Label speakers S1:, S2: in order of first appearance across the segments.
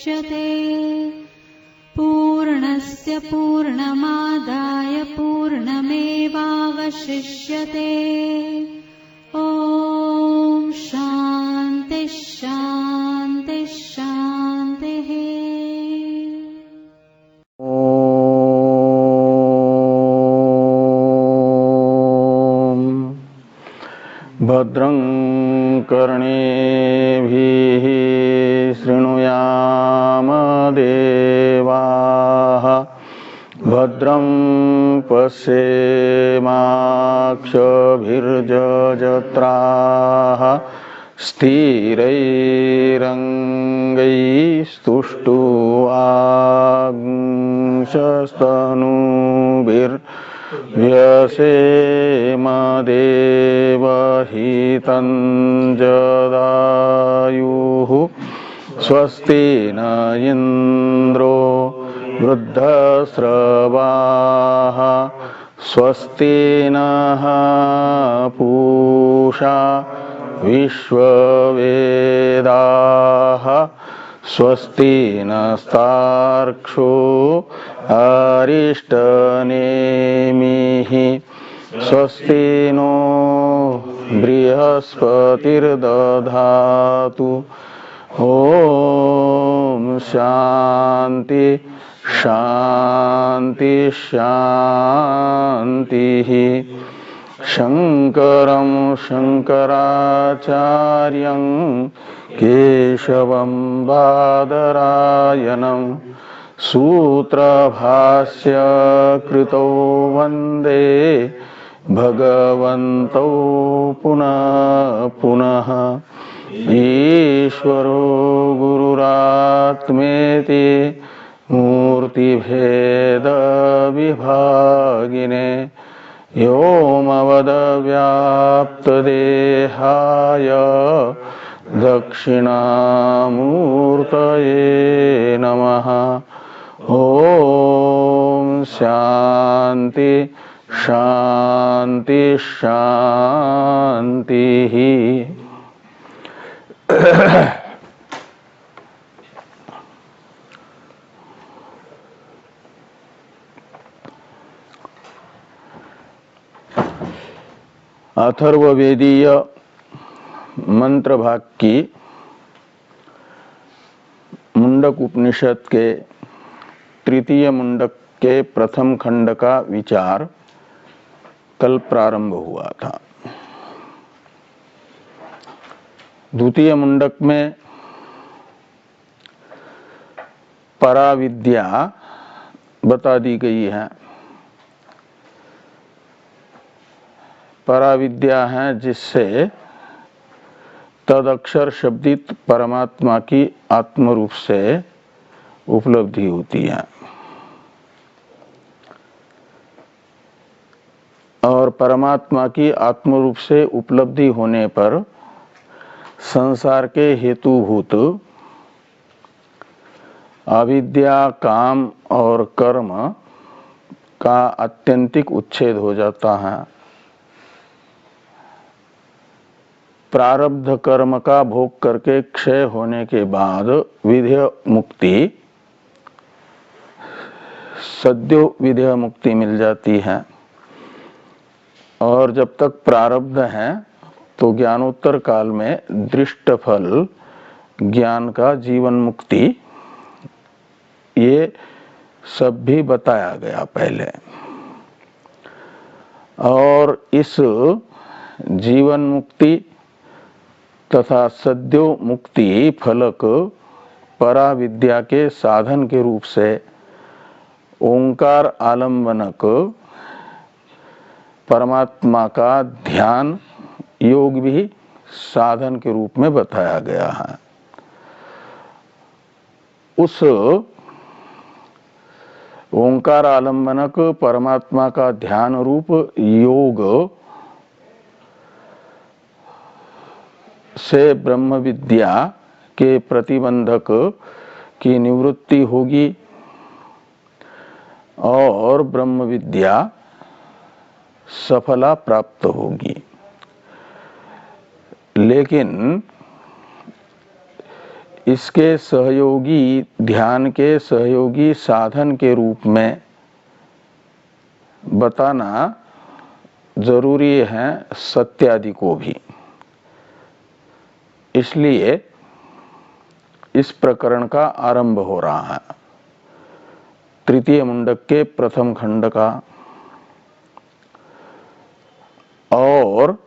S1: मुच्यते पूर्णस्य पूर्णमादाय पूर्णमेवावशिष्यते। ॐ शान्ति शान्ति शान्तिः।
S2: भद्रं कर्णेभिः शृणुयाम देवाः भद्रं पश्येमाक्षभिर्यजत्राः स्थिरैरङ्गैस्तुष्टुवांशस्तनूभिर्व्यसेम देवहितं जदायुः स्वस्ति न इन्द्रो वृद्धस्रवाः स्वस्ति नः पूषा विश्ववेदाः स्वस्ति नस्तार्क्ष्यो अरिष्टनेमिः स्वस्ति नो बृहस्पतिर्दधातु। ॐ शान्ति शान्ति शान्तिः। शङ्करं शङ्कराचार्यं केशवं बादरायणं सूत्रभाष्य कृतौ वन्दे भगवन्तौ पुनः पुनः। ईश्वरो गुरुरात्मेति मूर्तिभेदविभागिने व्योमवद्व्याप्तदेहाय दक्षिणामूर्तये नमः। ॐ शान्ति शान्ति शान्तिः। अथर्ववेदीय मंत्र भाग की मुंडक उपनिषद के तृतीय मुंडक के प्रथम खंड का विचार कल प्रारंभ हुआ था। द्वितीय मुंडक में पराविद्या बता दी गई है। पराविद्या है जिससे तदक्षर शब्दित परमात्मा की आत्मरूप से उपलब्धि होती है और परमात्मा की आत्मरूप से उपलब्धि होने पर संसार के हेतुभूत अविद्या, काम और कर्म का आत्यंतिक उच्छेद हो जाता है। प्रारब्ध कर्म का भोग करके क्षय होने के बाद विधेय मुक्ति, सद्यो विधेय मुक्ति मिल जाती है। और जब तक प्रारब्ध है तो ज्ञानोत्तर काल में दृष्ट फल ज्ञान का जीवन मुक्ति, ये सब भी बताया गया पहले। और इस जीवन मुक्ति तथा सद्यो मुक्ति फलक पराविद्या के साधन के रूप से ओंकार आलंबनक परमात्मा का ध्यान योग भी साधन के रूप में बताया गया है। उस ओंकार आलंबनक परमात्मा का ध्यान रूप योग से ब्रह्म विद्या के प्रतिबंधक की निवृत्ति होगी और ब्रह्म विद्या सफला प्राप्त होगी। लेकिन इसके सहयोगी, ध्यान के सहयोगी साधन के रूप में बताना जरूरी है सत्यादि को भी। इसलिए इस प्रकरण का आरंभ हो रहा है तृतीय मुंडक के प्रथम खंड का। और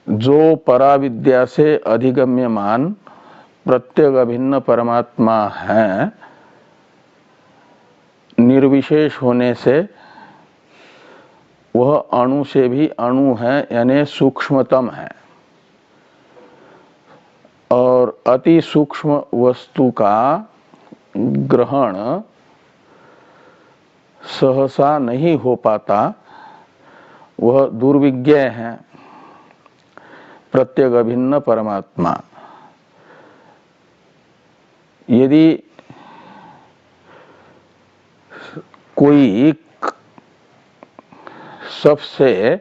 S2: जो पराविद्या से अधिगम्यमान प्रत्येक अभिन्न परमात्मा है, निर्विशेष होने से वह अणु से भी अणु है, यानी सूक्ष्मतम है। और अति सूक्ष्म वस्तु का ग्रहण सहसा नहीं हो पाता, वह दुर्विज्ञ है प्रत्येक अभिन्न परमात्मा। यदि कोई सबसे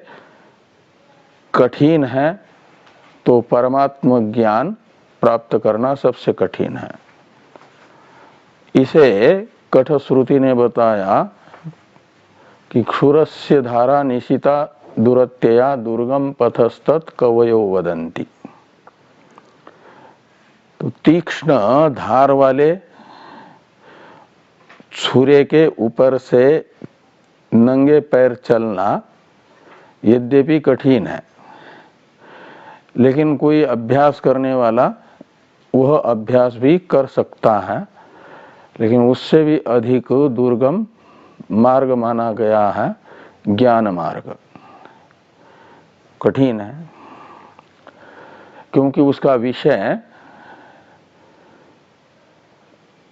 S2: कठिन है तो परमात्म ज्ञान प्राप्त करना सबसे कठिन है। इसे कठश्रुति ने बताया कि क्षुरस्य धारा निशिता दुरत्यया दुर्गम पथस्तत् कवयो वदन्ति। तो तीक्ष्ण धार वाले छुरे के ऊपर से नंगे पैर चलना यद्यपि कठिन है, लेकिन कोई अभ्यास करने वाला वह अभ्यास भी कर सकता है, लेकिन उससे भी अधिक दुर्गम मार्ग माना गया है ज्ञान मार्ग। कठिन है क्योंकि उसका विषय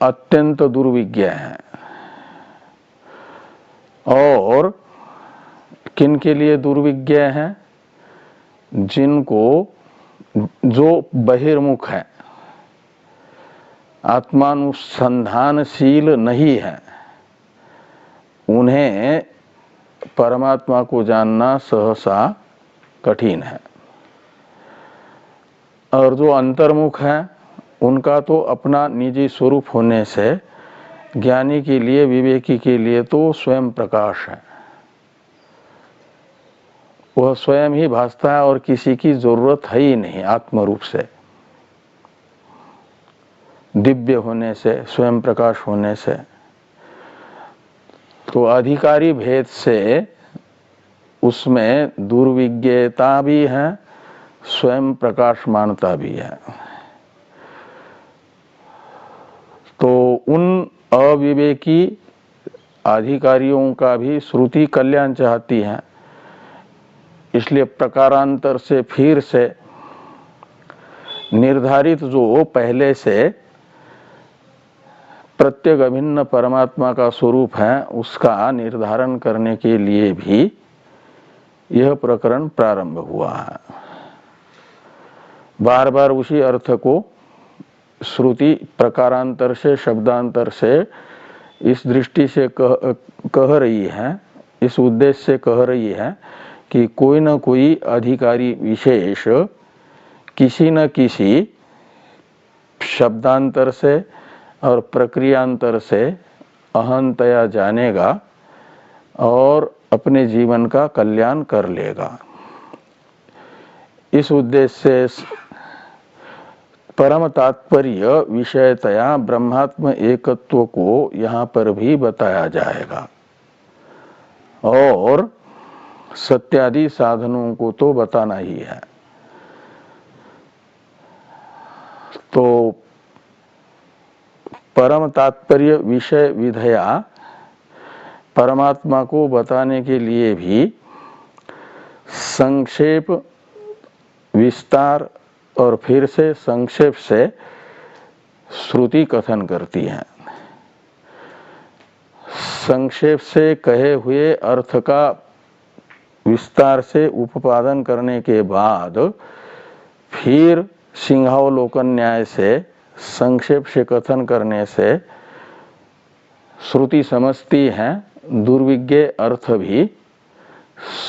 S2: अत्यंत दुर्विज्ञ है। और किन के लिए दुर्विज्ञ है? जिनको, जो बहिर्मुख है, आत्मानुसंधानशील नहीं है, उन्हें परमात्मा को जानना सहसा कठिन है। और जो अंतर्मुख है, उनका तो अपना निजी स्वरूप होने से ज्ञानी के लिए, विवेकी के लिए तो स्वयं प्रकाश है। वह स्वयं ही भासता है और किसी की जरूरत है ही नहीं। आत्म रूप से, दिव्य होने से, स्वयं प्रकाश होने से, तो अधिकारी भेद से उसमें दुर्विज्ञता भी है, स्वयं प्रकाशमानता भी है। तो उन अविवेकी अधिकारियों का भी श्रुति कल्याण चाहती है। इसलिए प्रकारांतर से फिर से निर्धारित जो पहले से प्रत्येक अभिन्न परमात्मा का स्वरूप है, उसका निर्धारण करने के लिए भी यह प्रकरण प्रारंभ हुआ है। बार बार उसी अर्थ को श्रुति प्रकारांतर से, शब्दांतर से इस दृष्टि से कह रही है, इस उद्देश्य से कह रही है कि कोई न कोई अधिकारी विशेष किसी न किसी शब्दांतर से और प्रक्रियांतर से अहंतया जानेगा और अपने जीवन का कल्याण कर लेगा। इस उद्देश्य से परम तात्पर्य विषयतया ब्रह्मात्म एकत्व को यहाँ पर भी बताया जाएगा और सत्यादि साधनों को तो बताना ही है। तो परम तात्पर्य विषय विधया परमात्मा को बताने के लिए भी संक्षेप, विस्तार और फिर से संक्षेप से श्रुति कथन करती है। संक्षेप से कहे हुए अर्थ का विस्तार से उपादन करने के बाद फिर सिंहावलोकन न्याय से संक्षेप से कथन करने से श्रुति समझती है दुर्विज्ञ अर्थ भी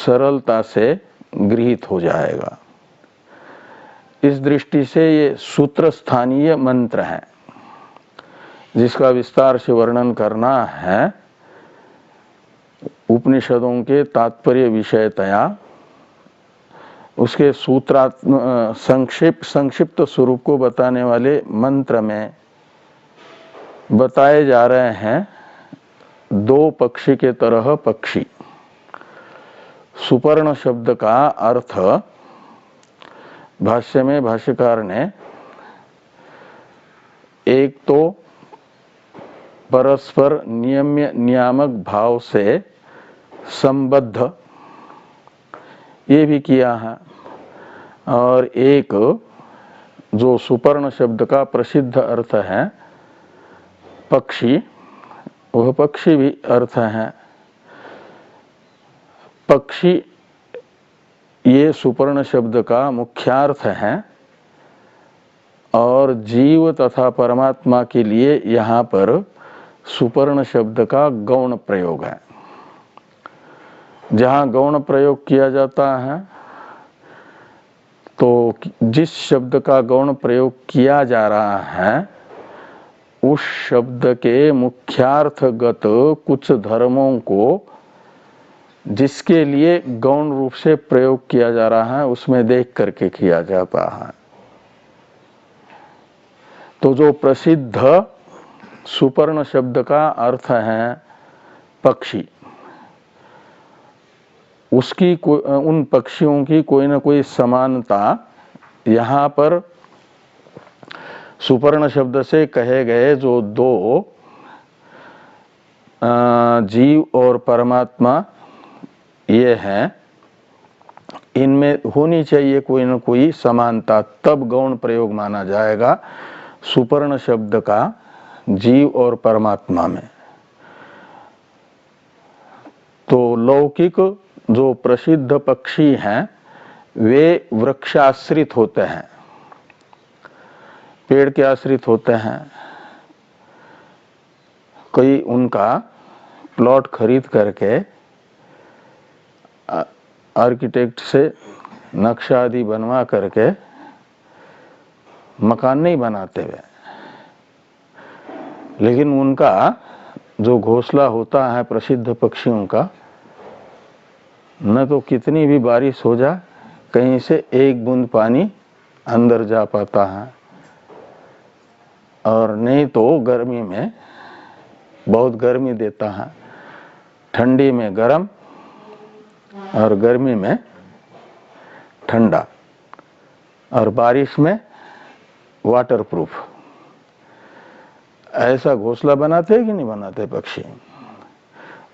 S2: सरलता से गृहीत हो जाएगा। इस दृष्टि से ये सूत्र स्थानीय मंत्र है, जिसका विस्तार से वर्णन करना है उपनिषदों के तात्पर्य विषयतया। उसके संक्षिप्त स्वरूप को बताने वाले मंत्र में बताए जा रहे हैं दो पक्षी के तरह पक्षी। सुपर्ण शब्द का अर्थ भाष्य में भाष्यकार ने एक तो परस्पर नियम्य नियामक भाव से संबद्ध ये भी किया है, और एक जो सुपर्ण शब्द का प्रसिद्ध अर्थ है पक्षी, वह पक्षी भी अर्थ है। पक्षी ये सुपर्ण शब्द का मुख्यार्थ है, और जीव तथा परमात्मा के लिए यहाँ पर सुपर्ण शब्द का गौण प्रयोग है। जहाँ गौण प्रयोग किया जाता है तो जिस शब्द का गौण प्रयोग किया जा रहा है उस शब्द के मुख्यार्थगत कुछ धर्मों को जिसके लिए गौण रूप से प्रयोग किया जा रहा है उसमें देख करके किया जाता है। तो जो प्रसिद्ध सुपर्ण शब्द का अर्थ है पक्षी, उसकी उन पक्षियों की कोई न कोई समानता यहाँ पर सुपर्ण शब्द से कहे गए जो दो जीव और परमात्मा ये हैं, इनमें होनी चाहिए कोई न कोई समानता, तब गौण प्रयोग माना जाएगा सुपर्ण शब्द का जीव और परमात्मा में। तो लौकिक जो प्रसिद्ध पक्षी हैं वे वृक्षाश्रित होते हैं, पेड़ के आश्रित होते हैं। कोई उनका प्लॉट खरीद करके आर्किटेक्ट से नक्शा आदि बनवा करके मकान नहीं बनाते वे, लेकिन उनका जो घोंसला होता है प्रसिद्ध पक्षियों का, न तो कितनी भी बारिश हो जाए कहीं से एक बूंद पानी अंदर जा पाता है, और नहीं तो गर्मी में बहुत गर्मी देता है, ठंडी में गर्म और गर्मी में ठंडा, और बारिश में वाटरप्रूफ। ऐसा घोंसला बनाते हैं कि नहीं बनाते पक्षी?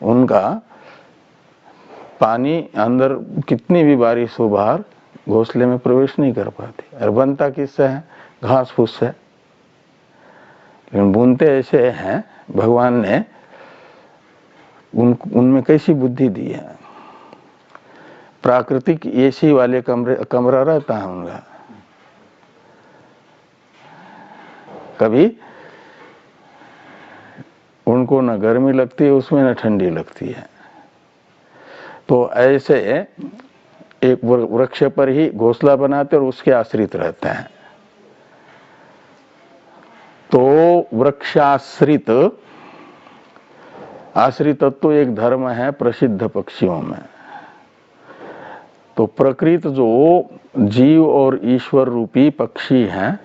S2: उनका पानी अंदर कितनी भी बारिश हो बाहर घोंसले में प्रवेश नहीं कर पाती, और बनता किससे है? घास फूस से। लेकिन बुनते ऐसे हैं, भगवान ने उनमें कैसी बुद्धि दी है। प्राकृतिक एसी वाले कमरा रहता है उनका, कभी उनको न गर्मी लगती है उसमें न ठंडी लगती है। तो ऐसे एक वृक्ष पर ही घोंसला बनाते और उसके आश्रित रहते हैं। तो वृक्षाश्रित आश्रितत्व एक धर्म है प्रसिद्ध पक्षियों में। तो प्रकृत जो जीव और ईश्वर रूपी पक्षी हैं,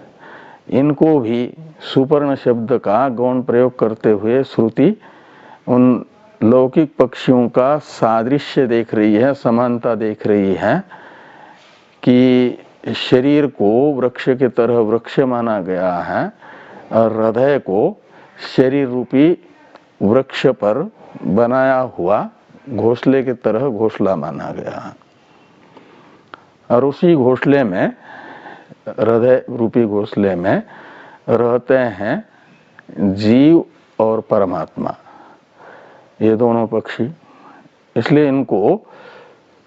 S2: इनको भी सुपर्ण शब्द का गौण प्रयोग करते हुए श्रुति उन लौकिक पक्षियों का सादृश्य देख रही है, समानता देख रही है कि शरीर को वृक्ष के तरह वृक्ष माना गया है और हृदय को शरीर रूपी वृक्ष पर बनाया हुआ घोंसले के तरह घोंसला माना गया है। और उसी घोंसले में, हृदय रूपी घोंसले में रहते हैं जीव और परमात्मा, ये दोनों पक्षी। इसलिए इनको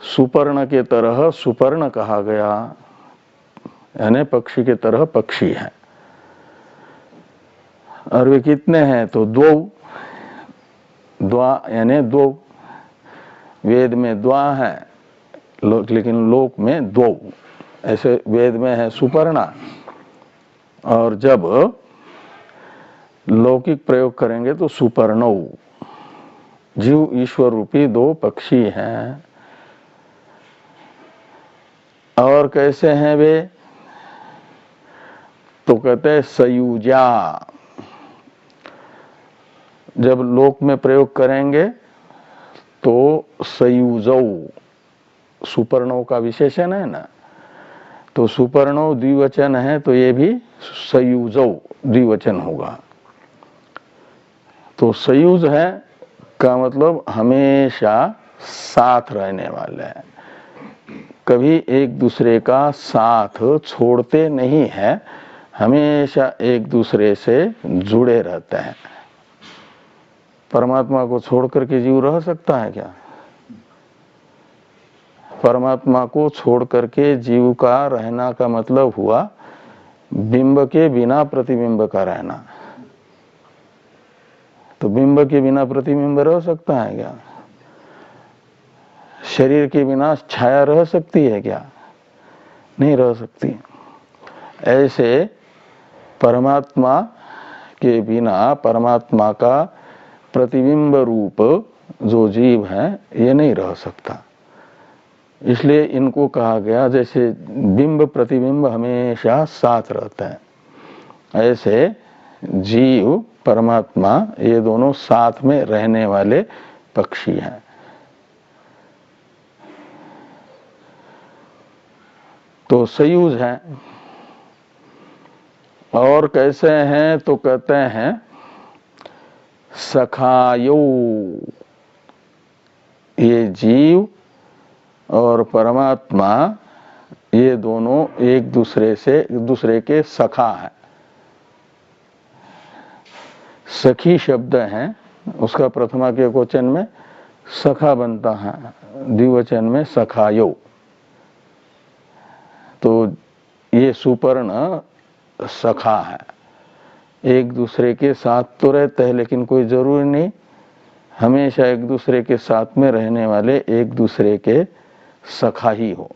S2: सुपर्ण के तरह सुपर्ण कहा गया, यानी पक्षी के तरह पक्षी है। और वे कितने हैं? तो दो, द्वा यानी दो। वेद में द्वा है लेकिन लोक में दो, ऐसे वेद में है सुपर्णा, और जब लौकिक प्रयोग करेंगे तो सुपर्णौ। जीव ईश्वर रूपी दो पक्षी हैं। और कैसे हैं वे? तो कहते हैं सयुजा। जब लोक में प्रयोग करेंगे तो सयुजौ, सुपर्णों का विशेषण है ना, तो सुपर्णो द्विवचन है तो ये भी सयुजौ द्विवचन होगा। तो सयुज है का मतलब हमेशा साथ रहने वाले हैं, कभी एक दूसरे का साथ छोड़ते नहीं है, हमेशा एक दूसरे से जुड़े रहते हैं। परमात्मा को छोड़ करके जीव रह सकता है क्या? परमात्मा को छोड़ करके जीव का रहना का मतलब हुआ बिंब के बिना प्रतिबिंब का रहना। तो बिंब के बिना प्रतिबिंब रह सकता है क्या? शरीर के बिना छाया रह सकती है क्या? नहीं रह सकती। ऐसे परमात्मा के बिना परमात्मा का प्रतिबिंब रूप जो जीव है ये नहीं रह सकता। इसलिए इनको कहा गया जैसे बिंब प्रतिबिंब हमेशा साथ रहते हैं, ऐसे जीव परमात्मा ये दोनों साथ में रहने वाले पक्षी हैं। तो सयुज हैं। और कैसे हैं? तो कहते हैं सखायो। ये जीव और परमात्मा ये दोनों एक दूसरे के सखा हैं। सखी शब्द है, उसका प्रथमा के वचन में सखा बनता है, द्विवचन में सखायो। तो ये सुपर्ण सखा है, एक दूसरे के साथ तो रहते हैं लेकिन कोई जरूरी नहीं हमेशा एक दूसरे के साथ में रहने वाले एक दूसरे के सखा ही हो।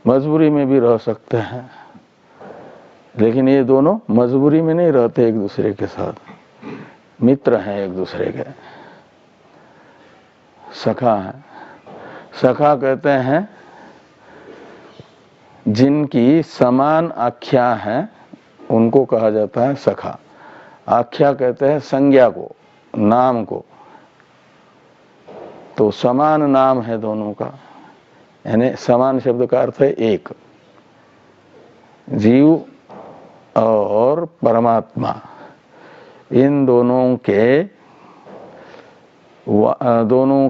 S2: मजबूरी में भी रह सकते हैं, लेकिन ये दोनों मजबूरी में नहीं रहते एक दूसरे के साथ, मित्र हैं एक दूसरे के, सखा है। सखा कहते हैं जिनकी समान आख्या है उनको कहा जाता है सखा। आख्या कहते हैं संज्ञा को, नाम को। तो समान नाम है दोनों का, यानी समान शब्द का अर्थ है एक। जीव और परमात्मा इन दोनों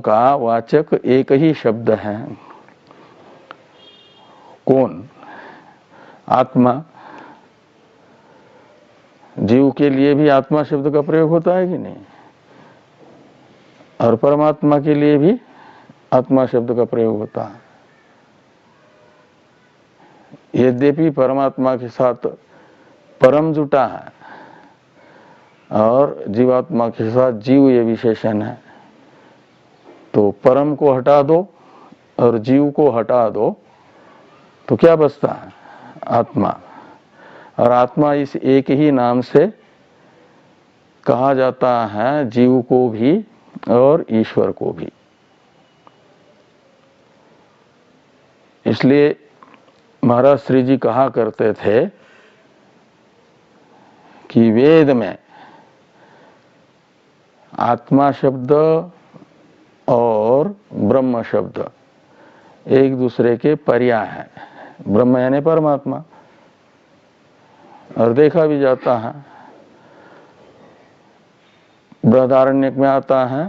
S2: का वाचक एक ही शब्द है। कौन? आत्मा। जीव के लिए भी आत्मा शब्द का प्रयोग होता है कि नहीं? और परमात्मा के लिए भी आत्मा शब्द का प्रयोग होता है। यद्यपि परमात्मा के साथ परम जुटा है और जीवात्मा के साथ जीव ये विशेषण है, तो परम को हटा दो और जीव को हटा दो तो क्या बचता है? आत्मा। और आत्मा इस एक ही नाम से कहा जाता है जीव को भी और ईश्वर को भी। इसलिए महाराज श्री जी कहा करते थे कि वेद में आत्मा शब्द और ब्रह्म शब्द एक दूसरे के पर्याय है। ब्रह्म यानी परमात्मा, और देखा भी जाता है बृहदारण्यक में आता है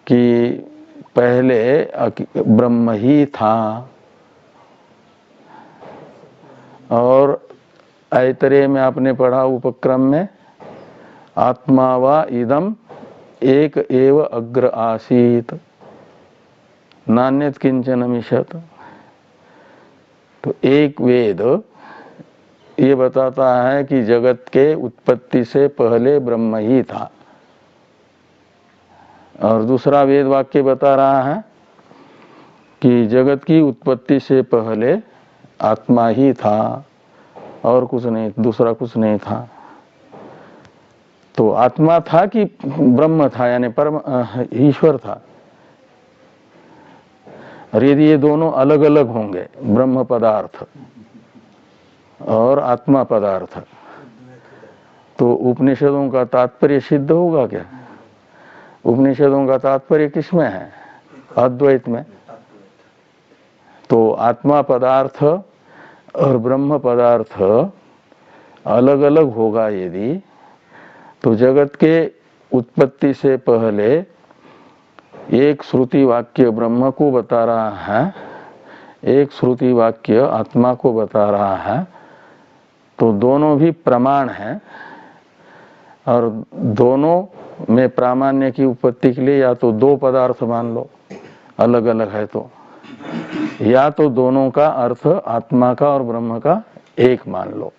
S2: कि पहले ब्रह्म ही था, और ऐतरेय में आपने पढ़ा उपक्रम में आत्मा वा इदम एक एव अग्र आसीत नान्यत किंचन मिषत। तो एक वेद ये बताता है कि जगत के उत्पत्ति से पहले ब्रह्म ही था, और दूसरा वेद वाक्य बता रहा है कि जगत की उत्पत्ति से पहले आत्मा ही था और कुछ नहीं, दूसरा कुछ नहीं था। तो आत्मा था कि ब्रह्म था, यानी परम ईश्वर था। और यदि ये दोनों अलग अलग होंगे, ब्रह्म पदार्थ और आत्मा पदार्थ, तो उपनिषदों का तात्पर्य सिद्ध होगा क्या? उपनिषदों का तात्पर्य किसमें है? अद्वैत में। तो आत्मा पदार्थ और ब्रह्म पदार्थ अलग अलग होगा यदि, तो जगत के उत्पत्ति से पहले एक श्रुति वाक्य ब्रह्म को बता रहा है, एक श्रुति वाक्य आत्मा को बता रहा है, तो दोनों भी प्रमाण हैं। और दोनों में प्रामाण्य की उत्पत्ति के लिए या तो दो पदार्थ मान लो अलग अलग है तो, या तो दोनों का अर्थ आत्मा का और ब्रह्म का एक मान लो,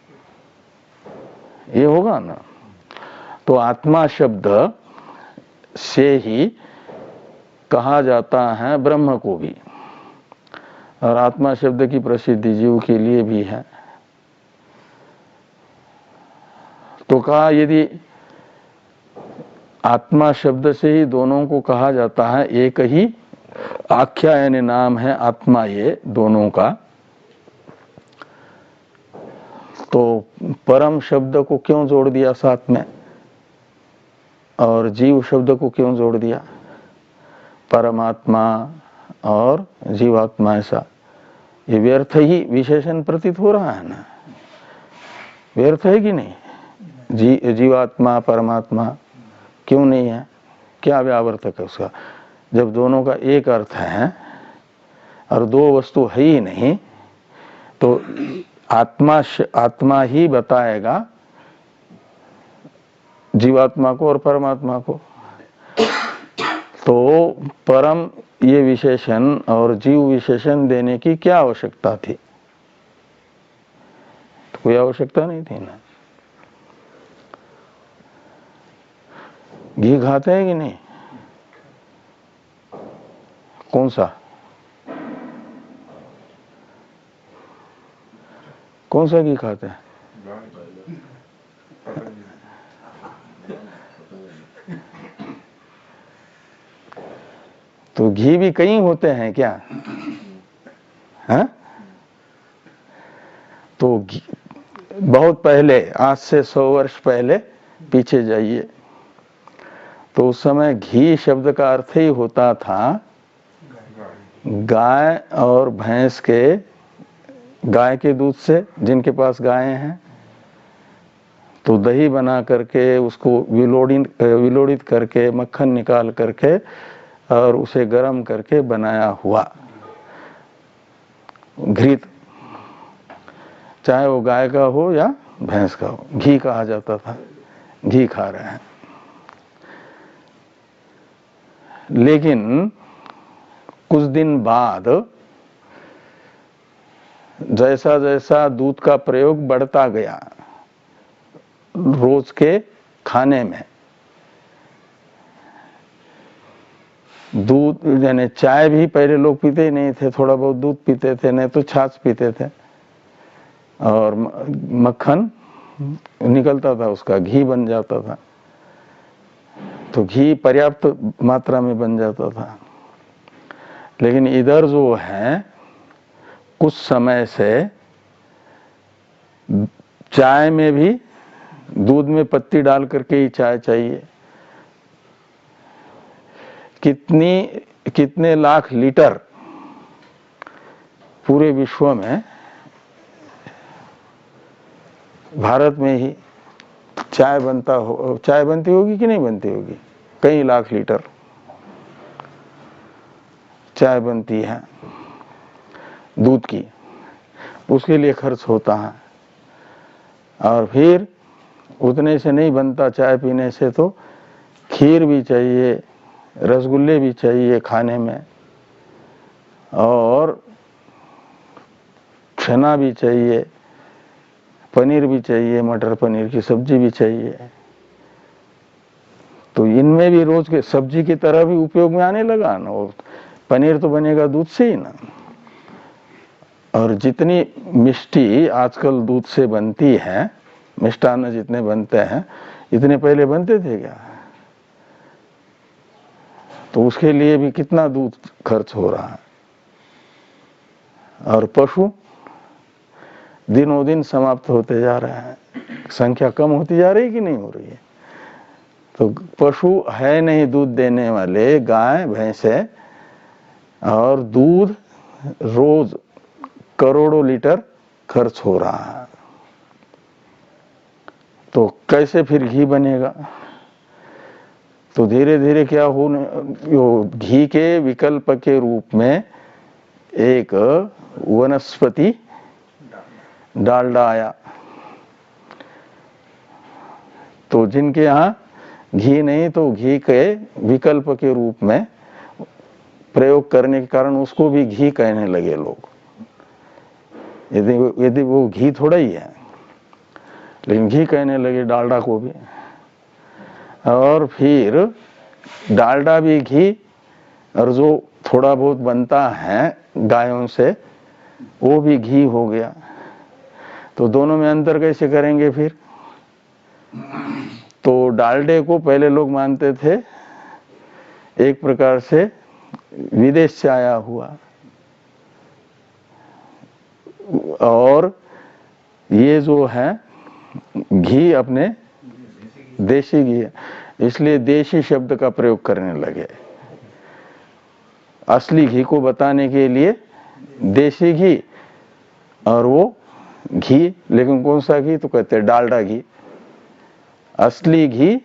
S2: ये होगा ना। तो आत्मा शब्द से ही कहा जाता है ब्रह्म को भी, और आत्मा शब्द की प्रसिद्धि जीव के लिए भी है। तो कहा यदि आत्मा शब्द से ही दोनों को कहा जाता है, एक ही आख्या यानी नाम है आत्मा ये दोनों का, तो परम शब्द को क्यों जोड़ दिया साथ में और जीव शब्द को क्यों जोड़ दिया? परमात्मा और जीवात्मा, ऐसा ये व्यर्थ ही विशेषण प्रतीत हो रहा है ना? व्यर्थ है कि नहीं? जीवात्मा परमात्मा क्यों नहीं है? क्या व्यावर्तक है उसका? जब दोनों का एक अर्थ है और दो वस्तु है ही नहीं, तो आत्मा ही बताएगा जीवात्मा को और परमात्मा को। तो परम ये विशेषण और जीव विशेषण देने की क्या आवश्यकता थी? तो कोई आवश्यकता नहीं थी ना। घी खाते हैं कि नहीं? कौन सा? कौन सा घी खाते हैं? तो घी भी कई होते हैं क्या? हाँ? तो बहुत पहले, आज से 100 वर्ष पहले पीछे जाइए, तो उस समय घी शब्द का अर्थ ही होता था गाय और भैंस के, गाय के दूध से, जिनके पास गायें हैं, तो दही बना करके उसको विलोड़ित करके मक्खन निकाल करके और उसे गर्म करके बनाया हुआ घृत, चाहे वो गाय का हो या भैंस का हो, घी कहा जाता था। घी खा रहे हैं। लेकिन कुछ दिन बाद जैसा जैसा दूध का प्रयोग बढ़ता गया रोज के खाने में, दूध यानी चाय भी पहले लोग पीते ही नहीं थे, थोड़ा बहुत दूध पीते थे, नहीं तो छाछ पीते थे, और मक्खन निकलता था उसका, घी बन जाता था। तो घी पर्याप्त मात्रा में बन जाता था। लेकिन इधर जो है कुछ समय से चाय में भी दूध में पत्ती डाल करके ही चाय चाहिए। कितने लाख लीटर पूरे विश्व में, भारत में ही चाय बनती होगी कि नहीं बनती होगी? कई लाख लीटर चाय बनती है दूध की, उसके लिए खर्च होता है। और फिर उतने से नहीं बनता चाय पीने से, तो खीर भी चाहिए, रसगुल्ले भी चाहिए खाने में, और छना भी चाहिए, पनीर भी चाहिए, मटर पनीर की सब्जी भी चाहिए। तो इनमें भी रोज के सब्जी की तरह भी उपयोग में आने लगा ना। और पनीर तो बनेगा दूध से ही ना। और जितनी मिष्टी आजकल दूध से बनती है, मिष्टान्न जितने बनते हैं, इतने पहले बनते थे क्या? तो उसके लिए भी कितना दूध खर्च हो रहा है। और पशु दिनों दिन समाप्त होते जा रहे हैं, संख्या कम होती जा रही कि नहीं हो रही है? तो पशु है नहीं दूध देने वाले, गाय भैंसे, और दूध रोज करोड़ों लीटर खर्च हो रहा है। तो कैसे फिर घी बनेगा? तो धीरे धीरे क्या हो, घी के विकल्प के रूप में एक वनस्पति डालडा आया। तो जिनके यहाँ घी नहीं, तो घी के विकल्प के रूप में प्रयोग करने के कारण उसको भी घी कहने लगे लोग। यदि वो घी थोड़ा ही है, लेकिन घी कहने लगे डालडा को भी। और फिर डालडा भी घी, और जो थोड़ा बहुत बनता है गायों से, वो भी घी हो गया। तो दोनों में अंतर कैसे करेंगे फिर? तो डालडे को पहले लोग मानते थे एक प्रकार से विदेश से आया हुआ, और ये जो है घी अपने देशी घी है, इसलिए देशी शब्द का प्रयोग करने लगे। असली घी को बताने के लिए देशी घी, और वो घी, लेकिन कौन सा घी? तो कहते हैं डालडा घी। असली घी,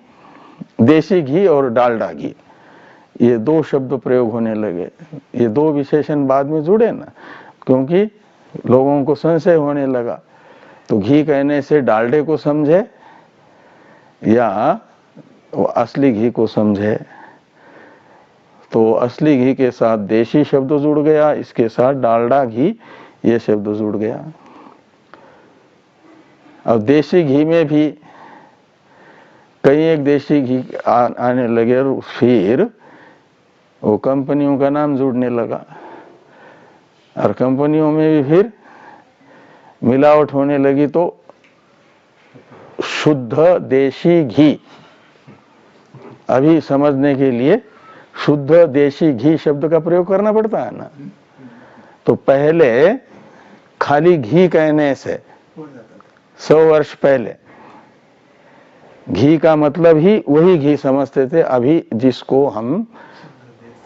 S2: देशी घी और डालडा घी, ये दो शब्द प्रयोग होने लगे। ये दो विशेषण बाद में जुड़े ना, क्योंकि लोगों को संशय होने लगा। तो घी कहने से डालडे को समझे या असली घी को समझे। तो असली घी के साथ देशी शब्द जुड़ गया, इसके साथ डालडा घी ये शब्द जुड़ गया। अब देशी घी में भी कई एक देशी घी आने लगे, और फिर वो कंपनियों का नाम जुड़ने लगा, और कंपनियों में भी फिर मिलावट होने लगी। तो शुद्ध देशी घी, अभी समझने के लिए शुद्ध देशी घी शब्द का प्रयोग करना पड़ता है ना। तो पहले खाली घी कहने से 100 वर्ष पहले घी का मतलब ही वही घी समझते थे। अभी जिसको हम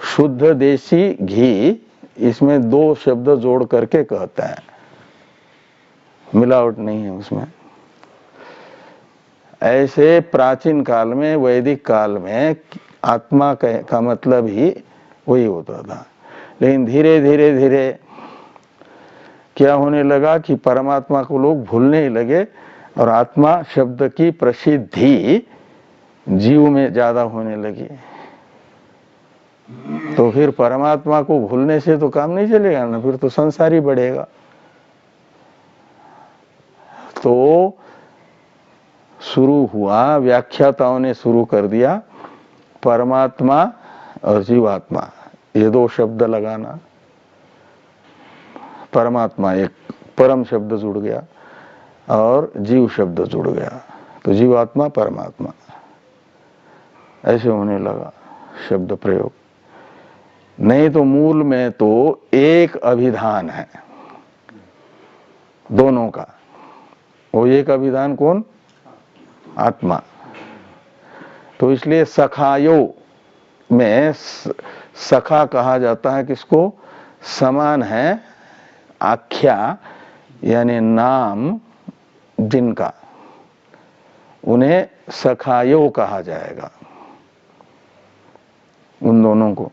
S2: शुद्ध देशी घी, इसमें दो शब्द जोड़ करके कहते हैं, मिलावट नहीं है उसमें। ऐसे प्राचीन काल में, वैदिक काल में आत्मा का मतलब ही वही होता था। लेकिन धीरे धीरे धीरे क्या होने लगा कि परमात्मा को लोग भूलने ही लगे, और आत्मा शब्द की प्रसिद्धि जीव में ज्यादा होने लगी। तो फिर परमात्मा को भूलने से तो काम नहीं चलेगा ना, फिर तो संसार ही बढ़ेगा। तो शुरू हुआ, व्याख्याताओं ने शुरू कर दिया, परमात्मा और जीवात्मा ये दो शब्द लगाना। परमात्मा एक परम शब्द जुड़ गया, और जीव शब्द जुड़ गया, तो जीवात्मा परमात्मा ऐसे होने लगा शब्द प्रयोग। नहीं तो मूल में तो एक अभिधान है दोनों का। वो एक अभिधान कौन? आत्मा। तो इसलिए सखायो में सखा कहा जाता है किसको? समान है आख्या, यानी नाम जिनका, उन्हें सखायो कहा जाएगा, उन दोनों को।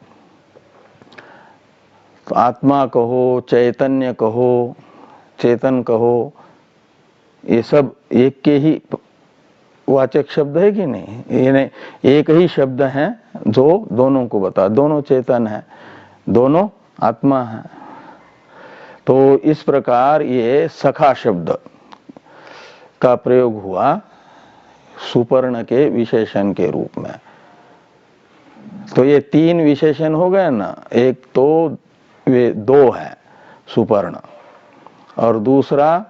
S2: तो आत्मा कहो, चैतन्य कहो, चेतन कहो, ये सब एक के ही वाचक शब्द है कि नहीं? ये नहीं, एक ही शब्द है जो दोनों को बता, दोनों चेतन है, दोनों आत्मा है। तो इस प्रकार ये सखा शब्द का प्रयोग हुआ सुपर्ण के विशेषण के रूप में। तो ये तीन विशेषण हो गए ना, एक तो वे दो है सुपर्ण, और दूसरा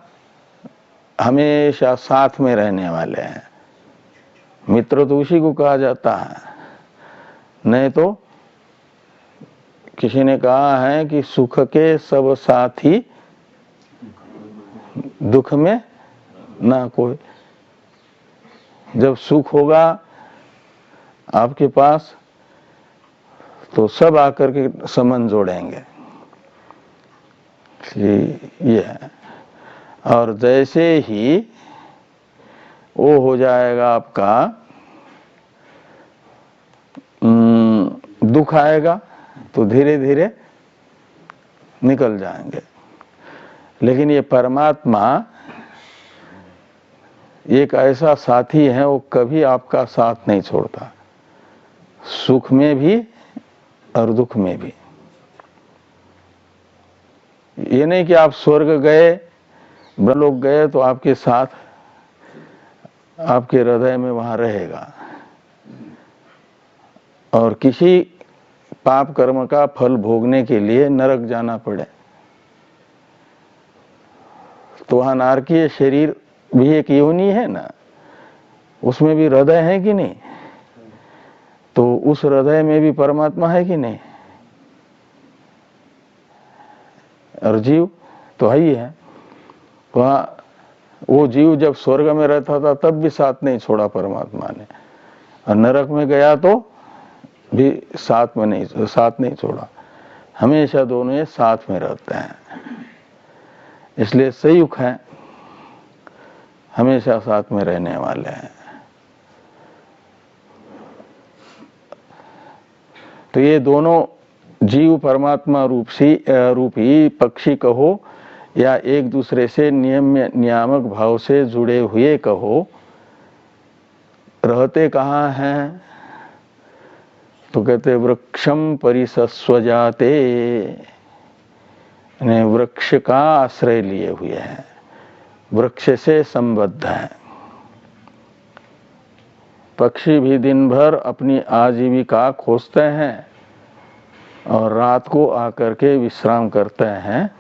S2: हमेशा साथ में रहने वाले हैं। मित्र तो उसी को कहा जाता है। नहीं तो किसी ने कहा है कि सुख के सब साथी, दुख में ना कोई। जब सुख होगा आपके पास तो सब आकर के संबंध जोड़ेंगे, ये है। और जैसे ही वो हो जाएगा आपका, दुख आएगा तो धीरे धीरे निकल जाएंगे। लेकिन ये परमात्मा एक ऐसा साथी है, वो कभी आपका साथ नहीं छोड़ता, सुख में भी और दुख में भी। ये नहीं कि आप स्वर्ग गए, ब्रह्मलोक गए तो आपके साथ, आपके हृदय में वहां रहेगा। और किसी पाप कर्म का फल भोगने के लिए नरक जाना पड़े तो वहां नारकीय शरीर भी एक योनि है ना, उसमें भी हृदय है कि नहीं? तो उस हृदय में भी परमात्मा है कि नहीं? और जीव तो है ही है। वहां वो जीव जब स्वर्ग में रहता था तब भी साथ नहीं छोड़ा परमात्मा ने, और नरक में गया तो भी साथ नहीं छोड़ा। हमेशा दोनों ये साथ में रहते हैं, इसलिए संयुक्त हैं, हमेशा साथ में रहने वाले हैं। तो ये दोनों जीव परमात्मा रूपी पक्षी कहो या एक दूसरे से नियामक भाव से जुड़े हुए कहो, रहते कहाँ हैं? तो कहते वृक्षम परिसस्वजाते, वृक्ष का आश्रय लिए हुए हैं, वृक्ष से संबद्ध है। पक्षी भी दिन भर अपनी आजीविका खोजते हैं और रात को आकर के विश्राम करते हैं।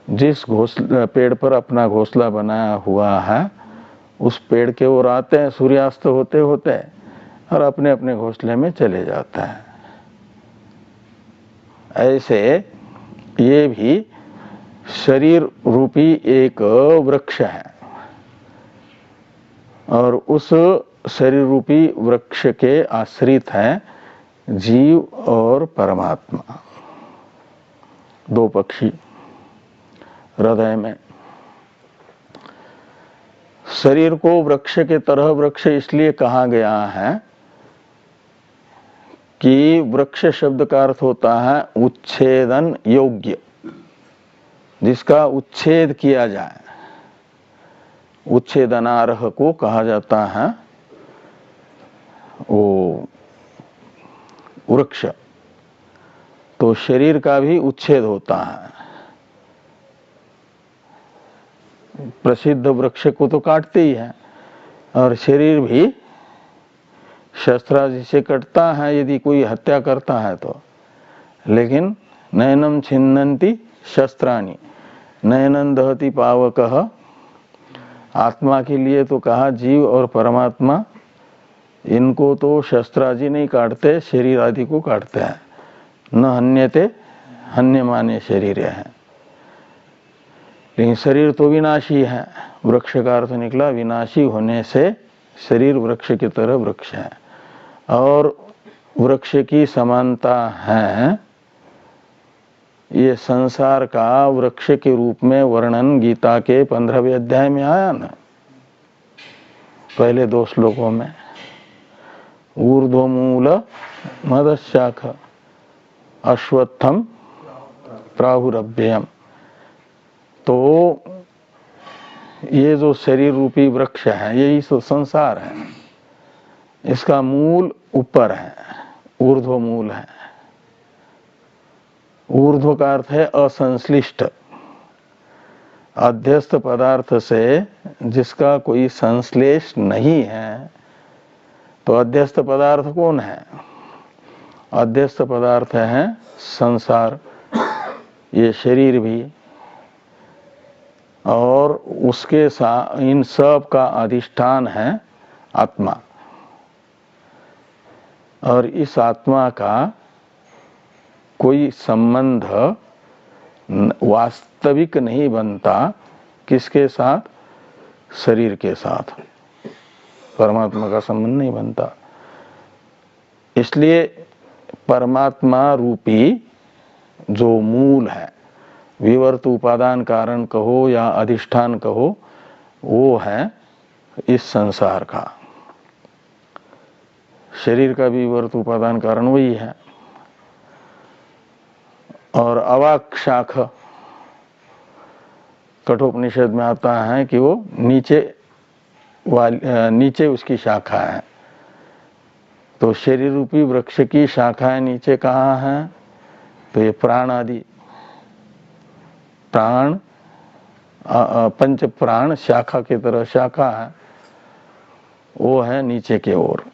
S2: जिस पेड़ पर अपना घोंसला बनाया हुआ है उस पेड़ के ओर आते हैं सूर्यास्त होते होते और अपने अपने घोंसले में चले जाते हैं। ऐसे ये भी शरीर रूपी एक वृक्ष है, और उस शरीर रूपी वृक्ष के आश्रित हैं जीव और परमात्मा, दो पक्षी हृदय में। शरीर को वृक्ष के तरह वृक्ष इसलिए कहा गया है कि वृक्ष शब्द का अर्थ होता है उच्छेदन योग्य, जिसका उच्छेद किया जाए, उच्छेदनार्ह को कहा जाता है वो वृक्ष। तो शरीर का भी उच्छेद होता है। प्रसिद्ध वृक्ष को तो काटते ही है, और शरीर भी शस्त्रादि से कटता है यदि कोई हत्या करता है तो। लेकिन नयनम छिन्नन्ति शस्त्राणि नयनं दहति पावकः, आत्मा के लिए तो कहा जीव और परमात्मा, इनको तो शस्त्रादि नहीं काटते, शरीर आदि को काटते हैं। न हन्यते हन्यमाने शरीर है। लेकिन शरीर तो विनाशी है, वृक्ष का अर्थ निकला विनाशी होने से शरीर वृक्ष की तरह वृक्ष है। और वृक्ष की समानता है, ये संसार का वृक्ष के रूप में वर्णन गीता के 15वें अध्याय में आया ना, पहले 2 श्लोकों में। ऊर्ध्वमूल मदशाख अश्वत्थम प्राहुरभ्ययम। तो ये जो शरीर रूपी वृक्ष है यही संसार है, इसका मूल ऊपर है, ऊर्ध्व मूल है। ऊर्ध्व का अर्थ है असंश्लिष्ट, अध्यस्त पदार्थ से जिसका कोई संश्लेष नहीं है। तो अध्यस्त पदार्थ कौन है? अध्यस्त पदार्थ है संसार, ये शरीर भी, और उसके साथ इन सब का अधिष्ठान है आत्मा। और इस आत्मा का कोई संबंध वास्तविक नहीं बनता किसके साथ? शरीर के साथ। परमात्मा का संबंध नहीं बनता। इसलिए परमात्मा रूपी जो मूल है, विवर्त उपादान कारण कहो या अधिष्ठान कहो, वो है इस संसार का। शरीर का भी विवर्त उपादान कारण वही है। और अवाक शाख कठोपनिषद में आता है कि वो नीचे उसकी शाखा है। तो शरीर रूपी वृक्ष की शाखाएं नीचे कहाँ हैं? तो ये प्राण आदि, प्राण पंच प्राण शाखा की तरह शाखा है, वो है नीचे के ओर।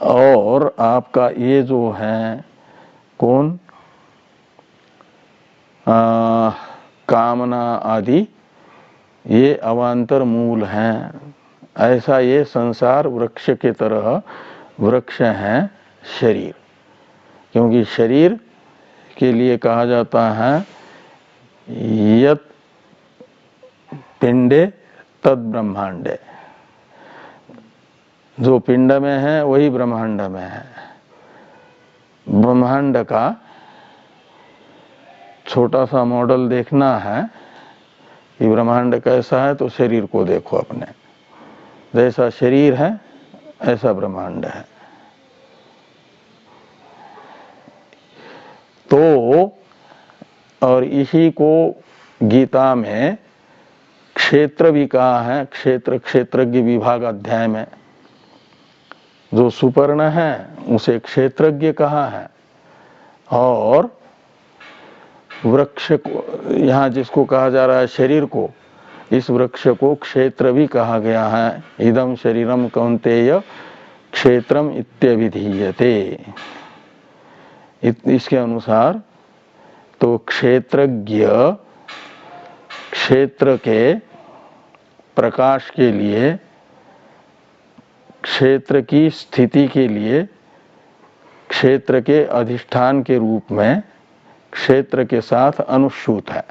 S2: और आपका ये जो है कौन, कामना आदि, ये अवांतर मूल हैं। ऐसा ये संसार वृक्ष के तरह वृक्ष है शरीर। क्योंकि शरीर के लिए कहा जाता है यत् पिंडे तद ब्रह्मांडे, जो पिंड में है वही ब्रह्मांड में है। ब्रह्मांड का छोटा सा मॉडल देखना है कि ब्रह्मांड कैसा है, तो शरीर को देखो अपने। जैसा शरीर है ऐसा ब्रह्मांड है। तो और इसी को गीता में क्षेत्र भी कहा है। क्षेत्र क्षेत्रज्ञ विभाग अध्याय में जो सुपर्ण है उसे क्षेत्रज्ञ कहा है। और वृक्ष को, यहाँ जिसको कहा जा रहा है शरीर को, इस वृक्ष को क्षेत्र भी कहा गया है। इदम शरीरम कौन्तेय क्षेत्रम इत्यभिधीयते। इसके अनुसार तो क्षेत्रज्ञ क्षेत्र के प्रकाश के लिए, क्षेत्र की स्थिति के लिए, क्षेत्र के अधिष्ठान के रूप में क्षेत्र के साथ अनुसूत है।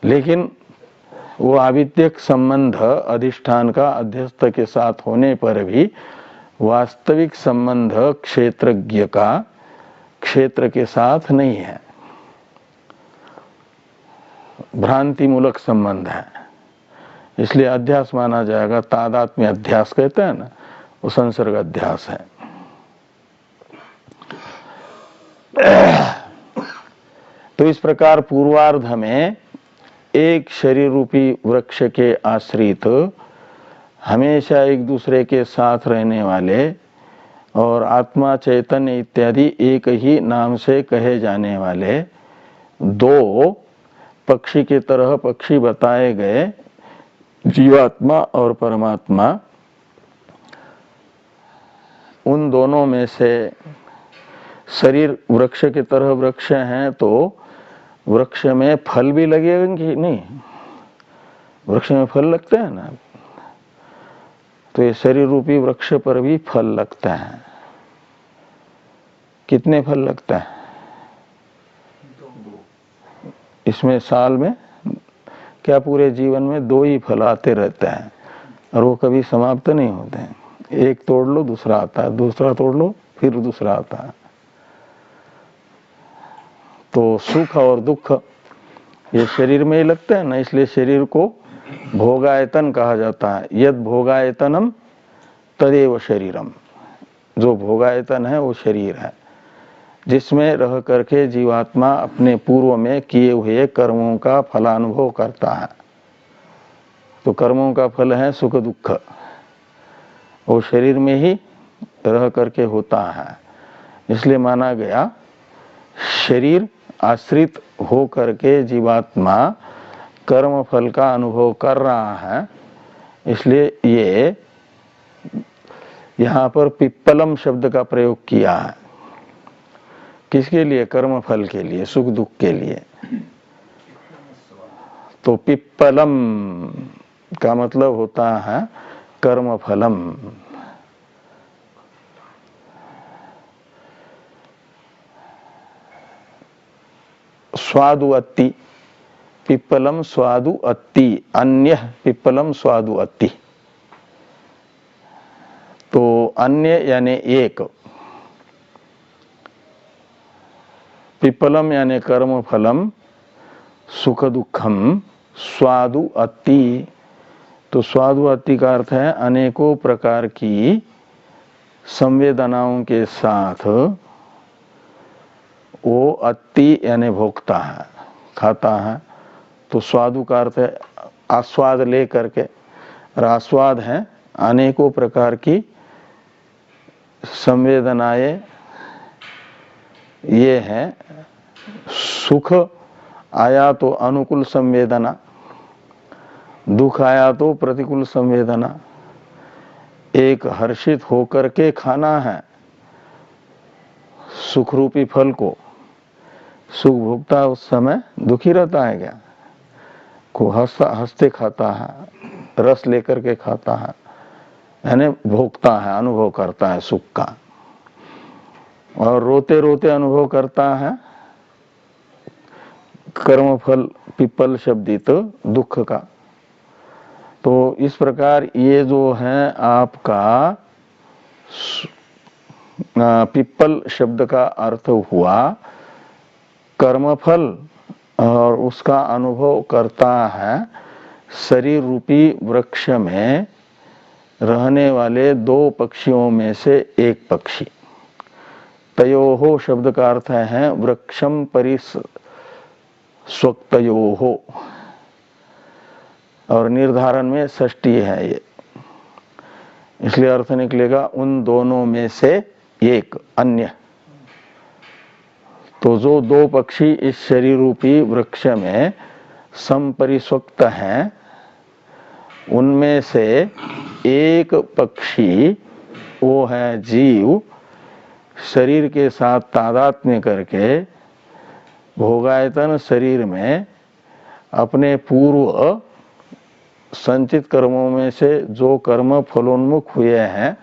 S2: लेकिन वो आविद्यक संबंध अधिष्ठान का अध्यस्त के साथ होने पर भी वास्तविक संबंध क्षेत्रज्ञ का क्षेत्र के साथ नहीं है, भ्रांति मूलक संबंध है। इसलिए अध्यास माना जाएगा। तादात्म्य अध्यास कहते हैं ना, वो संसर्ग अध्यास है। तो इस प्रकार पूर्वार्ध में एक शरीर रूपी वृक्ष के आश्रित, हमेशा एक दूसरे के साथ रहने वाले और आत्मा चैतन्य इत्यादि एक ही नाम से कहे जाने वाले दो पक्षी की तरह पक्षी बताए गए जीवात्मा और परमात्मा, उन दोनों में से शरीर वृक्ष की तरह वृक्ष हैं तो वृक्ष में फल भी लगेंगे नहीं? वृक्ष में फल लगते हैं ना, तो ये शरीर रूपी वृक्ष पर भी फल लगता है। कितने फल लगता है इसमें? साल में क्या पूरे जीवन में 2 ही फल आते रहते हैं और वो कभी समाप्त नहीं होते हैं। एक तोड़ लो दूसरा आता है, दूसरा तोड़ लो फिर दूसरा आता है। तो सुख और दुख ये शरीर में ही लगते हैं ना, इसलिए शरीर को भोगायतन कहा जाता है। यद भोगायतनम तदेव शरीरम। जो भोगायतन है वो शरीर है, जिसमें रह करके जीवात्मा अपने पूर्व में किए हुए कर्मों का फलानुभव करता है। तो कर्मों का फल है सुख दुख, वो शरीर में ही रह करके होता है। इसलिए माना गया शरीर आश्रित हो करके जीवात्मा कर्म फल का अनुभव कर रहा है। इसलिए ये यहाँ पर पिप्पलम शब्द का प्रयोग किया है। किसके लिए? कर्म फल के लिए, सुख दुख के लिए। तो पिप्पलम का मतलब होता है कर्म फलम। स्वादु अत्ति, पिप्पलम स्वादु अत्ति, अन्य पिप्पलम स्वादु अत्ति। तो अन्य यानी एक, पिप्पलम यानी कर्म फलम, सुख दुखम, स्वादु अत्ति। तो स्वादु अत्ति का अर्थ है अनेकों प्रकार की संवेदनाओं के साथ वो अत्ति यानी भोगता है, खाता है। तो स्वादु का अर्थ है आस्वाद ले करके, और आस्वाद है अनेकों प्रकार की संवेदनाएं। ये है सुख आया तो अनुकूल संवेदना, दुख आया तो प्रतिकूल संवेदना। एक हर्षित होकर के खाना है सुख रूपी फल को, सुख भोगता उस समय दुखी रहता है क्या? को हंसते खाता है, रस लेकर के खाता है, यानी भोगता है, अनुभव करता है सुख का। और रोते रोते अनुभव करता है कर्मफल पिप्पल शब्दित दुख का। तो इस प्रकार ये जो है आपका पिप्पल शब्द का अर्थ हुआ कर्मफल, और उसका अनुभव करता है शरीर रूपी वृक्ष में रहने वाले दो पक्षियों में से एक पक्षी। तयोहो शब्द का अर्थ है वृक्षम परिस्वक्तयोहो, और निर्धारण में षष्ठी है ये, इसलिए अर्थ निकलेगा उन दोनों में से एक, अन्य। तो जो दो पक्षी इस शरीर रूपी वृक्ष में संपरिस्वक्त हैं, उनमें से एक पक्षी वो है जीव, शरीर के साथ तादात्म्य करके भोगायतन शरीर में अपने पूर्व संचित कर्मों में से जो कर्म फलोन्मुख हुए हैं,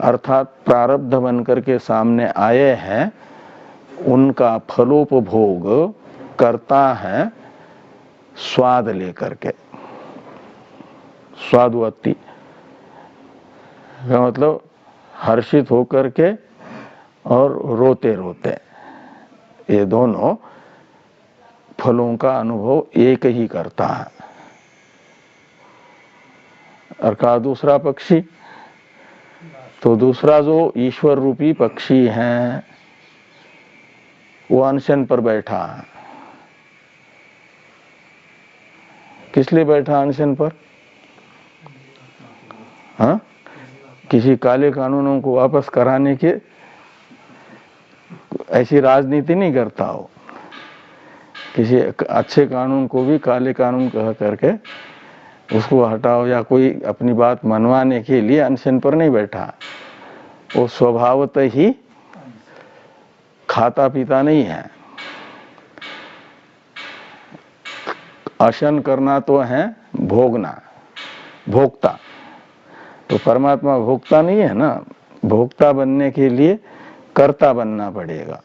S2: अर्थात प्रारब्ध बनकर के सामने आए हैं, उनका फलोपभोग करता है स्वाद लेकर के। स्वादुअत्ति का मतलब हर्षित होकर के और रोते रोते, ये दोनों फलों का अनुभव एक ही करता है। और कहा दूसरा पक्षी, तो दूसरा जो ईश्वर रूपी पक्षी है वो अनशन पर बैठा है। किस लिए बैठा अनशन पर? हाँ, किसी काले कानूनों को वापस कराने के ऐसी राजनीति नहीं करता हो। किसी अच्छे कानून को भी काले कानून कह करके उसको हटाओ, या कोई अपनी बात मनवाने के लिए अनशन पर नहीं बैठा। वो स्वभावतः ही खाता पीता नहीं है। अशन करना तो है भोगना, भोक्ता। तो परमात्मा भोक्ता नहीं है ना, भोक्ता बनने के लिए कर्ता बनना पड़ेगा,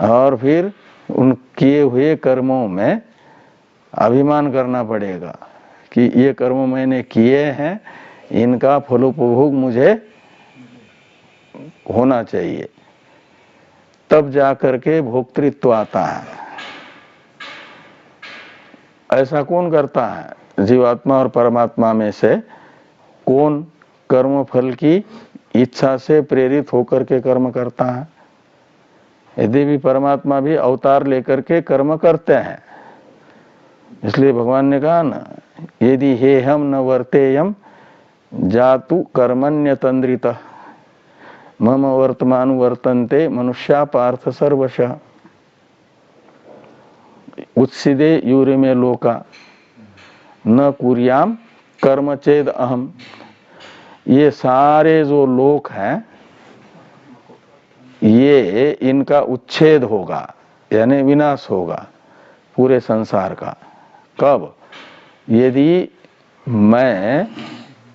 S2: और फिर उन किए हुए कर्मों में अभिमान करना पड़ेगा कि ये कर्म मैंने किए हैं, इनका फलोपभोग मुझे होना चाहिए, तब जाकर के भोक्तृत्व आता है। ऐसा कौन करता है? जीवात्मा और परमात्मा में से कौन कर्म फल की इच्छा से प्रेरित होकर के कर्म करता है? यदि भी परमात्मा भी अवतार लेकर के कर्म करते हैं, इसलिए भगवान ने कहा ना, यदि हे हम न वर्तेयम जातु कर्मण्यतंद्रितः मम वर्तमान वर्तन्ते मनुष्या पार्थ सर्वशः उत्सिदे यूरिमे लोका न कुर्याम कर्म चेद अहम। ये सारे जो लोक हैं ये इनका उच्छेद होगा, यानी विनाश होगा पूरे संसार का। कब? यदि मैं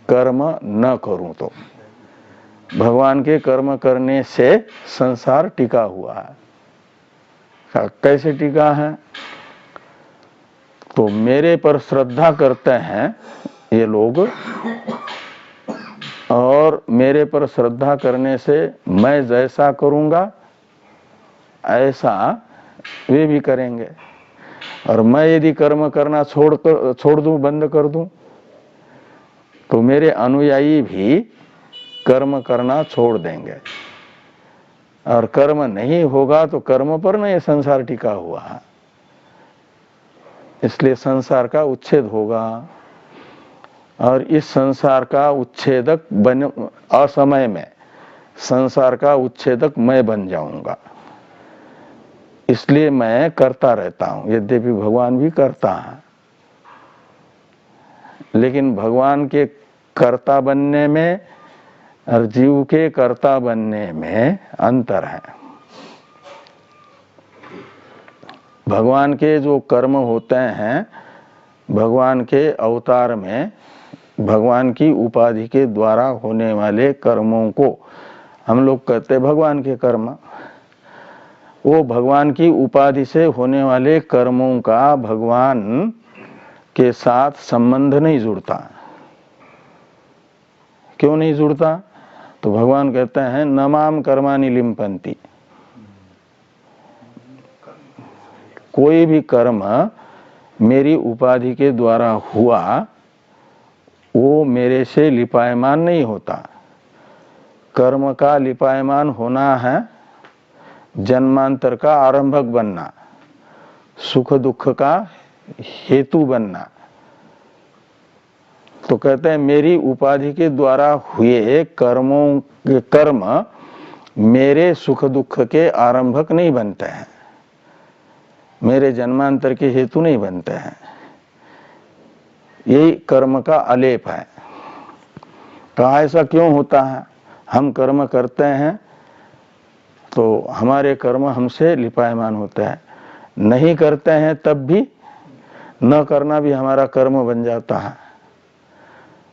S2: कर्म न करूं तो। भगवान के कर्म करने से संसार टिका हुआ है। कैसे टिका है? तो मेरे पर श्रद्धा करते हैं ये लोग, और मेरे पर श्रद्धा करने से मैं जैसा करूंगा ऐसा वे भी करेंगे। और मैं यदि कर्म करना छोड़ दूं, बंद कर दूं, तो मेरे अनुयायी भी कर्म करना छोड़ देंगे। और कर्म नहीं होगा तो कर्म पर न ये संसार टिका हुआ है, इसलिए संसार का उच्छेद होगा। और इस संसार का उच्छेदक असमय में संसार का उच्छेदक मैं बन जाऊंगा। इसलिए मैं करता रहता हूं, यद्यपि भगवान भी करता है, लेकिन भगवान के कर्ता बनने में और जीव के कर्ता बनने में अंतर है। भगवान के जो कर्म होते हैं, भगवान के अवतार में भगवान की उपाधि के द्वारा होने वाले कर्मों को हम लोग कहते हैं भगवान के कर्म। वो भगवान की उपाधि से होने वाले कर्मों का भगवान के साथ संबंध नहीं जुड़ता। क्यों नहीं जुड़ता? तो भगवान कहते हैं न माम कर्माणि लिम्पन्ति। कोई भी कर्म मेरी उपाधि के द्वारा हुआ वो मेरे से लिपायमान नहीं होता। कर्म का लिपायमान होना है जन्मांतर का आरंभक बनना, सुख दुख का हेतु बनना। तो कहते हैं मेरी उपाधि के द्वारा हुए कर्म मेरे सुख दुख के आरंभक नहीं बनते हैं, मेरे जन्मांतर के हेतु नहीं बनते हैं। यही कर्म का आलेप है। कहा ऐसा क्यों होता है? हम कर्म करते हैं तो हमारे कर्म हमसे लिपायमान होते हैं, नहीं करते हैं तब भी न करना भी हमारा कर्म बन जाता है,